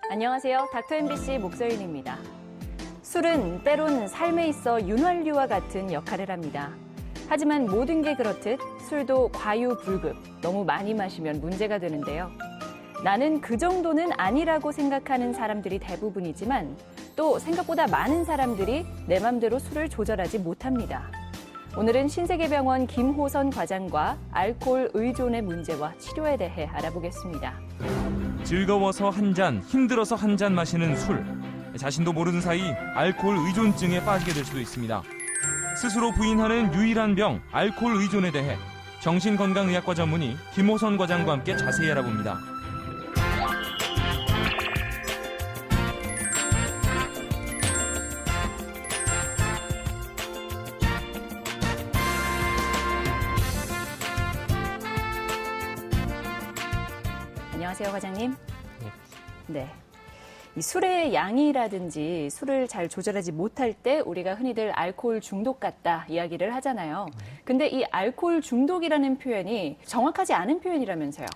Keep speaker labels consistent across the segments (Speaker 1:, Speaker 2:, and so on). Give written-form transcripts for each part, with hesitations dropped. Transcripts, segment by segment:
Speaker 1: 안녕하세요. 닥터 MBC 목서인입니다. 술은 때론 삶에 있어 윤활유와 같은 역할을 합니다. 하지만 모든 게 그렇듯 술도 과유불급, 너무 많이 마시면 문제가 되는데요. 나는 그 정도는 아니라고 생각하는 사람들이 대부분이지만 또 생각보다 많은 사람들이 내 맘대로 술을 조절하지 못합니다. 오늘은 신세계병원 김호선 과장과 알코올 의존의 문제와 치료에 대해 알아보겠습니다.
Speaker 2: 즐거워서 한 잔, 힘들어서 한 잔 마시는 술. 자신도 모르는 사이 알코올 의존증에 빠지게 될 수도 있습니다. 스스로 부인하는 유일한 병, 알코올 의존에 대해 정신건강의학과 전문의 김호선 과장과 함께 자세히 알아봅니다.
Speaker 1: 안녕하세요, 과장님. 네. 이 술의 양이라든지 술을 잘 조절하지 못할 때 우리가 흔히들 알코올 중독 같다 이야기를 하잖아요. 근데 이 알코올 중독이라는 표현이 정확하지 않은 표현이라면서요.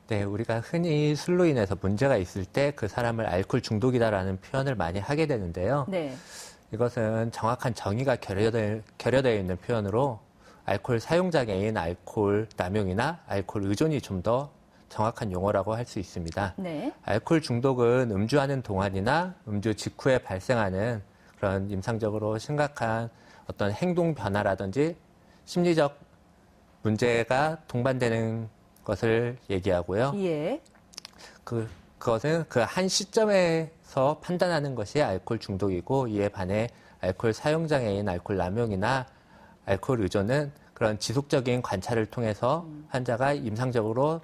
Speaker 3: 네, 우리가 흔히 술로 인해서 문제가 있을 때 그 사람을 알코올 중독이다라는 표현을 많이 하게 되는데요.
Speaker 1: 네.
Speaker 3: 이것은 정확한 정의가 결여되어 있는 표현으로 알코올 사용장애인 알코올 남용이나 알코올 의존이 좀 더 정확한 용어라고 할 수 있습니다.
Speaker 1: 네.
Speaker 3: 알코올 중독은 음주하는 동안이나 음주 직후에 발생하는 그런 임상적으로 심각한 어떤 행동 변화라든지 심리적 문제가 동반되는 것을 얘기하고요.
Speaker 1: 예.
Speaker 3: 그것은 그 한 시점에서 판단하는 것이 알코올 중독이고, 이에 반해 알코올 사용장애인 알코올 남용이나 알코올 의존은 그런 지속적인 관찰을 통해서 환자가 임상적으로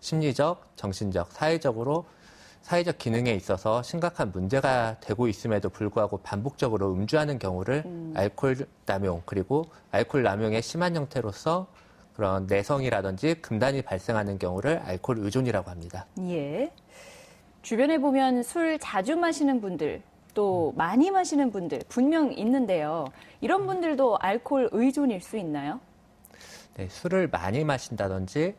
Speaker 3: 심리적, 정신적, 사회적 기능에 있어서 심각한 문제가 되고 있음에도 불구하고 반복적으로 음주하는 경우를 알코올 남용, 그리고 알코올 남용의 심한 형태로서 그런 내성이라든지 금단이 발생하는 경우를 알코올 의존이라고 합니다.
Speaker 1: 예. 주변에 보면 술 자주 마시는 분들, 또 많이 마시는 분들 분명 있는데요. 이런 분들도 알코올 의존일 수 있나요?
Speaker 3: 네, 술을 많이 마신다든지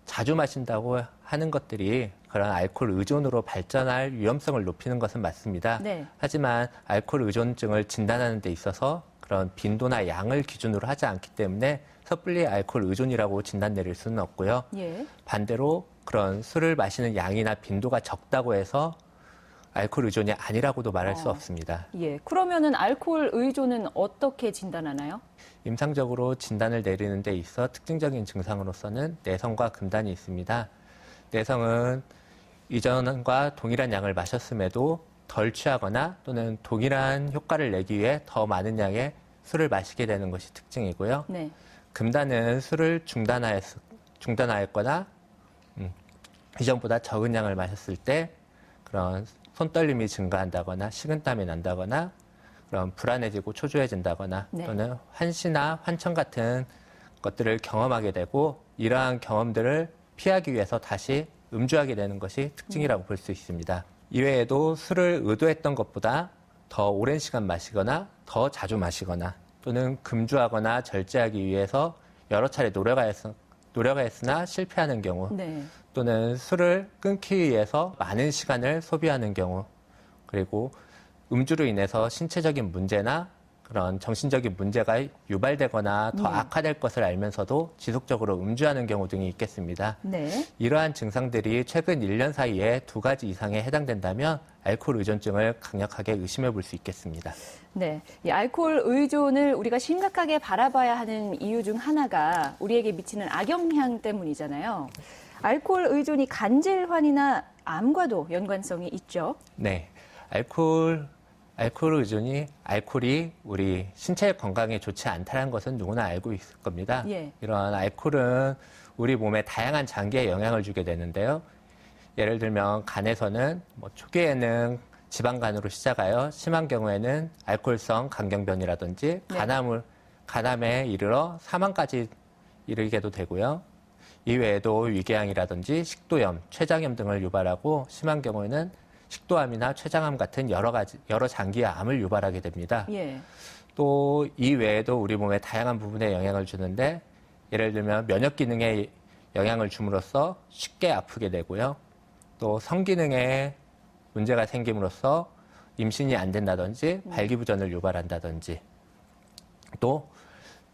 Speaker 3: 자주 마신다고 하는 것들이 그런 알코올 의존으로 발전할 위험성을 높이는 것은 맞습니다.
Speaker 1: 네.
Speaker 3: 하지만 알코올 의존증을 진단하는 데 있어서 그런 빈도나 양을 기준으로 하지 않기 때문에 섣불리 알코올 의존이라고 진단 내릴 수는 없고요.
Speaker 1: 예.
Speaker 3: 반대로 그런 술을 마시는 양이나 빈도가 적다고 해서 알코올 의존이 아니라고도 말할 수 없습니다.
Speaker 1: 예. 그러면은 알코올 의존은 어떻게 진단하나요?
Speaker 3: 임상적으로 진단을 내리는 데 있어 특징적인 증상으로서는 내성과 금단이 있습니다. 내성은 이전과 동일한 양을 마셨음에도 덜 취하거나 또는 동일한 효과를 내기 위해 더 많은 양의 술을 마시게 되는 것이 특징이고요.
Speaker 1: 네.
Speaker 3: 금단은 술을 중단하였거나 이전보다 적은 양을 마셨을 때 그런 손떨림이 증가한다거나 식은땀이 난다거나 그런 불안해지고 초조해진다거나
Speaker 1: 네.
Speaker 3: 또는 환시나 환청 같은 것들을 경험하게 되고, 이러한 경험들을 피하기 위해서 다시 음주하게 되는 것이 특징이라고 볼 수 있습니다. 이외에도 술을 의도했던 것보다 더 오랜 시간 마시거나 더 자주 마시거나 또는 금주하거나 절제하기 위해서 여러 차례 노력하였으나 실패하는 경우,
Speaker 1: 네.
Speaker 3: 또는 술을 끊기 위해서 많은 시간을 소비하는 경우, 그리고 음주로 인해서 신체적인 문제나 그런 정신적인 문제가 유발되거나 더 악화될 것을 알면서도 지속적으로 음주하는 경우 등이 있겠습니다.
Speaker 1: 네.
Speaker 3: 이러한 증상들이 최근 1년 사이에 2가지 이상에 해당된다면 알코올 의존증을 강력하게 의심해 볼 수 있겠습니다.
Speaker 1: 네. 이 알코올 의존을 우리가 심각하게 바라봐야 하는 이유 중 하나가 우리에게 미치는 악영향 때문이잖아요. 알코올 의존이 간질환이나 암과도 연관성이 있죠?
Speaker 3: 네. 알코올 의존이 알코올이 우리 신체 건강에 좋지 않다는 것은 누구나 알고 있을 겁니다.
Speaker 1: 예.
Speaker 3: 이러한 알코올은 우리 몸에 다양한 장기에 영향을 주게 되는데요. 예를 들면 간에서는 초기에는 지방간으로 시작하여 심한 경우에는 알코올성 간경변이라든지
Speaker 1: 네.
Speaker 3: 간암에 이르러 사망까지 이르게도 되고요. 이외에도 위궤양이라든지 식도염, 췌장염 등을 유발하고 심한 경우에는 식도암이나 췌장암 같은 여러 장기의 암을 유발하게 됩니다.
Speaker 1: 예.
Speaker 3: 또 이외에도 우리 몸의 다양한 부분에 영향을 주는데, 예를 들면 면역 기능에 영향을 줌으로써 쉽게 아프게 되고요. 또 성기능에 문제가 생김으로써 임신이 안 된다든지 발기부전을 유발한다든지 또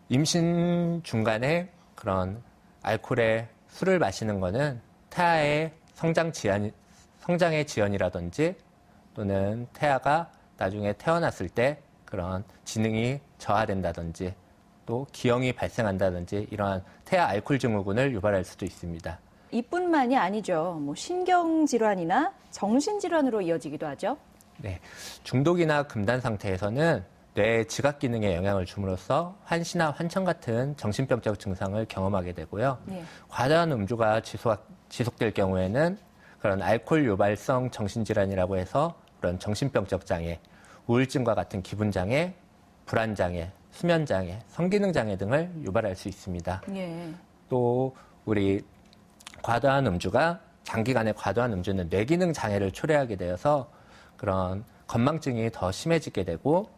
Speaker 3: 임신 중간에 그런 알코올에 술을 마시는 거는 태아의 성장의 지연이라든지 또는 태아가 나중에 태어났을 때 그런 지능이 저하된다든지 또 기형이 발생한다든지 이러한 태아 알코올 증후군을 유발할 수도 있습니다.
Speaker 1: 이뿐만이 아니죠. 뭐 신경질환이나 정신질환으로 이어지기도 하죠.
Speaker 3: 네, 중독이나 금단 상태에서는 뇌의 지각 기능에 영향을 줌으로써 환시나 환청 같은 정신병적 증상을 경험하게 되고요.
Speaker 1: 예.
Speaker 3: 과다한 음주가 지속될 경우에는 그런 알코올 유발성 정신질환이라고 해서 그런 정신병적 장애, 우울증과 같은 기분 장애, 불안 장애, 수면 장애, 성기능 장애 등을 유발할 수 있습니다.
Speaker 1: 예.
Speaker 3: 또 우리 과도한 음주가 장기간의 과도한 음주는 뇌기능 장애를 초래하게 되어서 그런 건망증이 더 심해지게 되고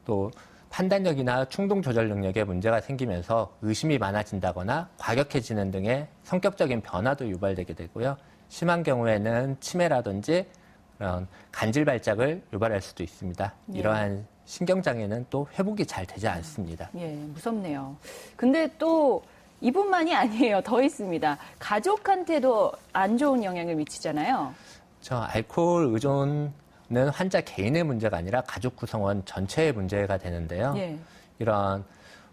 Speaker 3: 또 판단력이나 충동 조절 능력에 문제가 생기면서 의심이 많아진다거나 과격해지는 등의 성격적인 변화도 유발되게 되고요. 심한 경우에는 치매라든지 그런 간질 발작을 유발할 수도 있습니다.
Speaker 1: 예.
Speaker 3: 이러한 신경장애는 또 회복이 잘 되지 않습니다.
Speaker 1: 예, 무섭네요. 근데 또 이뿐만이 아니에요. 더 있습니다. 가족한테도 안 좋은 영향을 미치잖아요.
Speaker 3: 알코올 의존은 환자 개인의 문제가 아니라 가족 구성원 전체의 문제가 되는데요.
Speaker 1: 예.
Speaker 3: 이런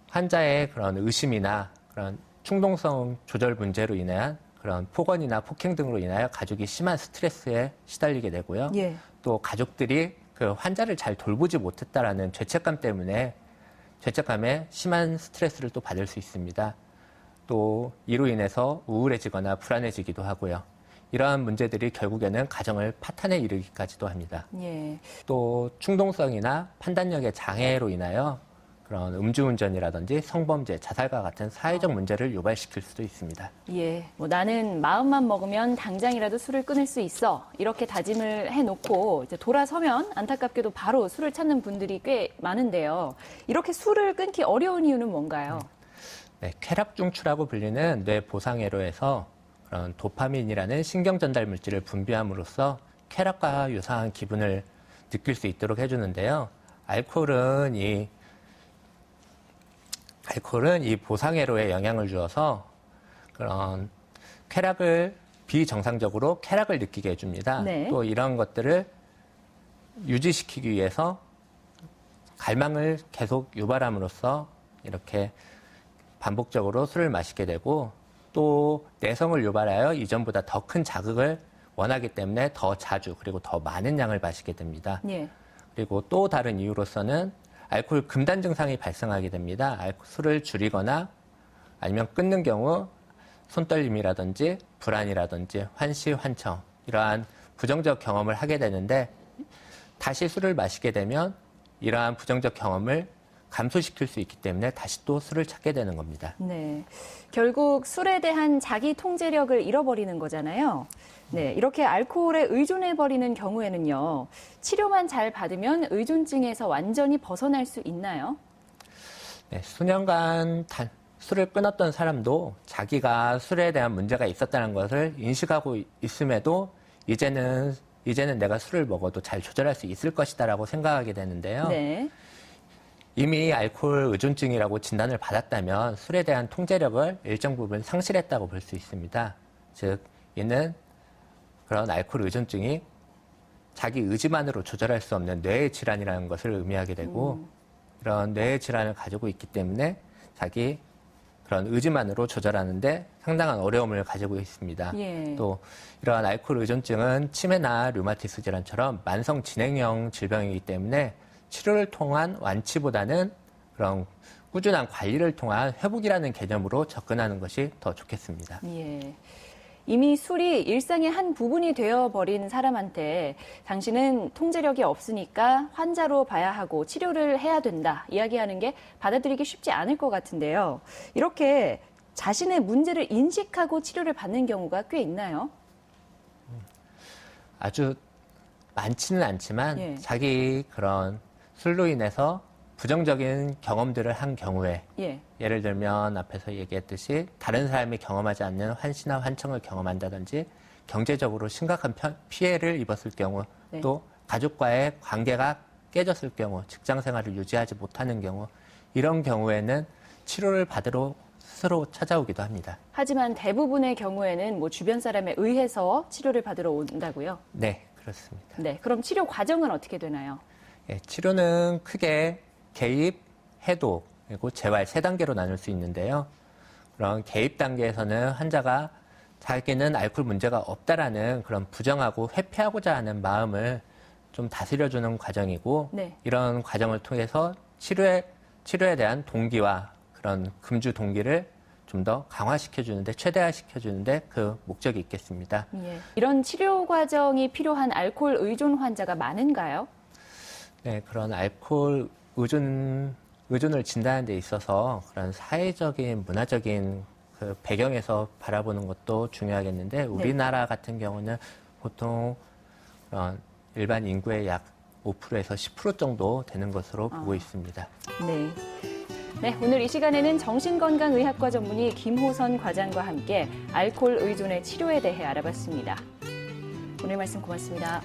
Speaker 3: 환자의 그런 의심이나 그런 충동성 조절 문제로 인한 그런 폭언이나 폭행 등으로 인하여 가족이 심한 스트레스에 시달리게 되고요.
Speaker 1: 예.
Speaker 3: 또 가족들이 그 환자를 잘 돌보지 못했다라는 죄책감 때문에 죄책감에 심한 스트레스를 또 받을 수 있습니다. 또 이로 인해서 우울해지거나 불안해지기도 하고요. 이러한 문제들이 결국에는 가정을 파탄에 이르기까지도 합니다.
Speaker 1: 예.
Speaker 3: 또 충동성이나 판단력의 장애로 인하여 그런 음주운전이라든지 성범죄, 자살과 같은 사회적 문제를 유발시킬 수도 있습니다.
Speaker 1: 예. 뭐 나는 마음만 먹으면 당장이라도 술을 끊을 수 있어. 이렇게 다짐을 해놓고 이제 돌아서면 안타깝게도 바로 술을 찾는 분들이 꽤 많은데요. 이렇게 술을 끊기 어려운 이유는 뭔가요?
Speaker 3: 네, 쾌락중추라고 불리는 뇌 보상회로에서 그런 도파민이라는 신경 전달 물질을 분비함으로써 쾌락과 유사한 기분을 느낄 수 있도록 해주는데요. 알코올은 이 보상회로에 영향을 주어서 그런 비정상적으로 쾌락을 느끼게 해줍니다.
Speaker 1: 네.
Speaker 3: 또 이런 것들을 유지시키기 위해서 갈망을 계속 유발함으로써 이렇게 반복적으로 술을 마시게 되고 또 내성을 유발하여 이전보다 더 큰 자극을 원하기 때문에 더 자주 그리고 더 많은 양을 마시게 됩니다.
Speaker 1: 예.
Speaker 3: 그리고 또 다른 이유로서는 알코올 금단 증상이 발생하게 됩니다. 술을 줄이거나 아니면 끊는 경우 손떨림이라든지 불안이라든지 환시, 환청 이러한 부정적 경험을 하게 되는데 다시 술을 마시게 되면 이러한 부정적 경험을 감소시킬 수 있기 때문에 다시 또 술을 찾게 되는 겁니다.
Speaker 1: 네. 결국 술에 대한 자기 통제력을 잃어버리는 거잖아요. 네. 이렇게 알코올에 의존해버리는 경우에는요, 치료만 잘 받으면 의존증에서 완전히 벗어날 수 있나요?
Speaker 3: 네, 수년간 술을 끊었던 사람도 자기가 술에 대한 문제가 있었다는 것을 인식하고 있음에도 이제는 내가 술을 먹어도 잘 조절할 수 있을 것이다라고 생각하게 되는데요.
Speaker 1: 네.
Speaker 3: 이미 알코올 의존증이라고 진단을 받았다면 술에 대한 통제력을 일정 부분 상실했다고 볼 수 있습니다. 즉, 이는 그런 알코올 의존증이 자기 의지만으로 조절할 수 없는 뇌의 질환이라는 것을 의미하게 되고 이런 뇌의 질환을 가지고 있기 때문에 자기 그런 의지만으로 조절하는데 상당한 어려움을 가지고 있습니다.
Speaker 1: 예.
Speaker 3: 또 이러한 알코올 의존증은 치매나 류마티스 질환처럼 만성 진행형 질병이기 때문에 치료를 통한 완치보다는 그런 꾸준한 관리를 통한 회복이라는 개념으로 접근하는 것이 더 좋겠습니다.
Speaker 1: 예. 이미 술이 일상의 한 부분이 되어버린 사람한테 당신은 통제력이 없으니까 환자로 봐야 하고 치료를 해야 된다 이야기하는 게 받아들이기 쉽지 않을 것 같은데요. 이렇게 자신의 문제를 인식하고 치료를 받는 경우가 꽤 있나요?
Speaker 3: 아주 많지는 않지만
Speaker 1: 예.
Speaker 3: 자기 그런 술로 인해서 부정적인 경험들을 한 경우에
Speaker 1: 예.
Speaker 3: 예를 들면 앞에서 얘기했듯이 다른 사람이 경험하지 않는 환시나 환청을 경험한다든지 경제적으로 심각한 피해를 입었을 경우,
Speaker 1: 네.
Speaker 3: 또 가족과의 관계가 깨졌을 경우, 직장 생활을 유지하지 못하는 경우, 이런 경우에는 치료를 받으러 스스로 찾아오기도 합니다.
Speaker 1: 하지만 대부분의 경우에는 뭐 주변 사람에 의해서 치료를 받으러 온다고요?
Speaker 3: 네, 그렇습니다.
Speaker 1: 네, 그럼 치료 과정은 어떻게 되나요?
Speaker 3: 예, 치료는 크게 개입, 해독, 그리고 재활 3단계로 나눌 수 있는데요. 그런 개입 단계에서는 환자가 자기는 알코올 문제가 없다라는 그런 부정하고 회피하고자 하는 마음을 좀 다스려주는 과정이고,
Speaker 1: 네.
Speaker 3: 이런 과정을 통해서 치료에 대한 동기와 그런 금주 동기를 좀 더 강화시켜주는데, 최대화시켜주는데 그 목적이 있겠습니다.
Speaker 1: 예. 이런 치료 과정이 필요한 알코올 의존 환자가 많은가요?
Speaker 3: 네, 그런 알코올 의존을 진단하는 데 있어서 그런 사회적인, 문화적인 그 배경에서 바라보는 것도 중요하겠는데, 우리나라 같은 경우는 보통 그런 일반 인구의 약 5%에서 10% 정도 되는 것으로 보고 있습니다.
Speaker 1: 네. 네, 오늘 이 시간에는 정신건강의학과 전문의 김호선 과장과 함께 알코올 의존의 치료에 대해 알아봤습니다. 오늘 말씀 고맙습니다.